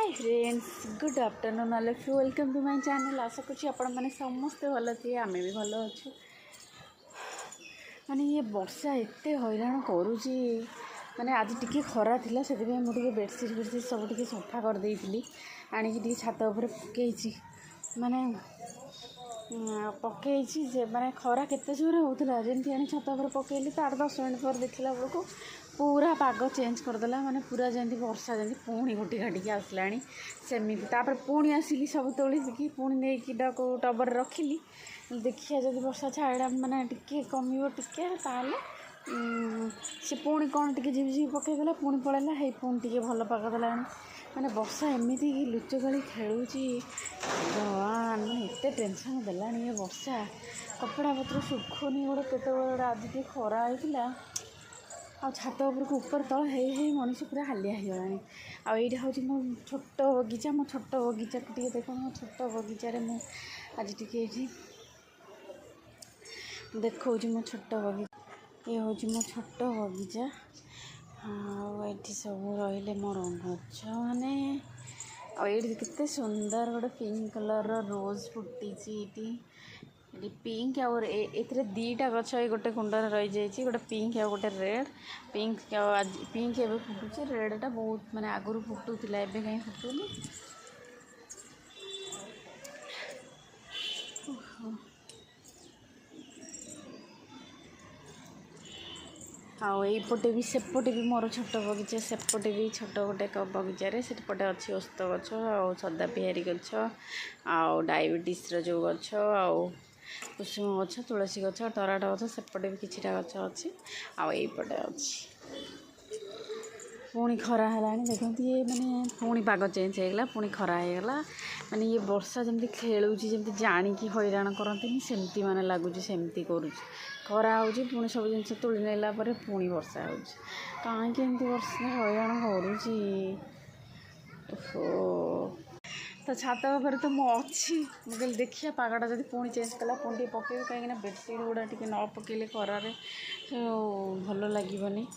Hi friends good afternoon all of you welcome to my channel. आशा करूँ आपण मैंने समस्ते भल थे आम भी भल अच्छु। माने ये वर्षा एत हैरान करुच्ची माने आज टी खरा थी से मुझे बेडसीट सब टी सफा कर देती आणिकी छात उपर पकई माने पकई माने खरा केते जोर होता जमी आनी छात उपर पकईली तो 8-10 मिनट पर देखला बेलू पूरा पाग चेंज करदेला माने पूरा जमी वर्षा जमी पुणी घोटी घाटिकी आसला सेमती तापर पुणी आसिली सब तोलिकी पुणी नहीं टबर रखिली देखिए जब वर्षा छाड़ा माने टिके कमिबो टिके ताले से पुणी कौन टिके झिपझिप पकईदेला पुणी पलैला हे पुणी टिके भल पाग देला माने वर्षा एमती लुचकाली खेलुची भगवान माने एते टेंशन देला ये वर्षा कपड़ा पत्र सुखुनी गोटे केत आज टी खरा होता आ छात ऊपर तल हे मनीष पूरा हालिया होगलानी। आईटा हूँ मो छोट बगीचा मो छोट बगीचा टे देख मो छोट बगीचारे मु आज टे देखा मो छोट बगीचा ये हूँ मो छोट बगीचा आठी सब रही मोर गछ मैंने आईटी केते सुंदर गोटे पिंक कलर रोज फुटी पिंक और ए दीटा गछ गोटे कुंडर रही जाइए गोटे पिंक आ गोटे रेड पिंक पिंक एवं फुटुचे रेडटा बहुत माने आगुरी फुटुला एवं कहीं फुटुनी आईपटे भी सेपटे भी मोर छोट बगीचा सेपटे भी छोट गोटे बगीचारे सेपटे अच्छी ओस्त गछ आ सदा बिहारी गछ आ डायबिटीज जो गछ आ कुसुम गछ तुलसी गछ टराट गछ सेपटे भी किछिटा गछ अच्छी आईपटे अच्छी पुणी खरा है देखते ये माने पुणी पाग चेंज होगला पुणी खरा होगला माने ये वर्षा जमी खेलुची जमी जाणिकी हैरान करती सेमती माने लगुच सेमती करुँच खरा हो पुणी सब जिन तुली नेला पुणी वर्षा हो कहीं वर्षा हैरान करुँची तो छात उपर तो मुझे मुझे देखिए पागटा जब पुणी चेंज कला पुणी पकड़ कहीं बेडसीट गुड़ा टे न पकड़े खरारे भल लगनी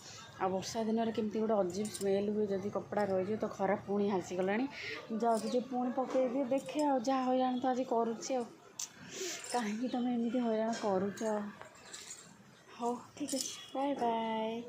आ वर्षा दिन में केमती गोटे अजीब स्मेल हुए जब कपड़ा रही तो खरा पुणी आसीगला जाऊँ पुणी पकई दिए देखे आ जहाँ हैरान तो आज करुच्ची कहीं तुम एमती हैरान करुच हो ठीक है बाय बाय।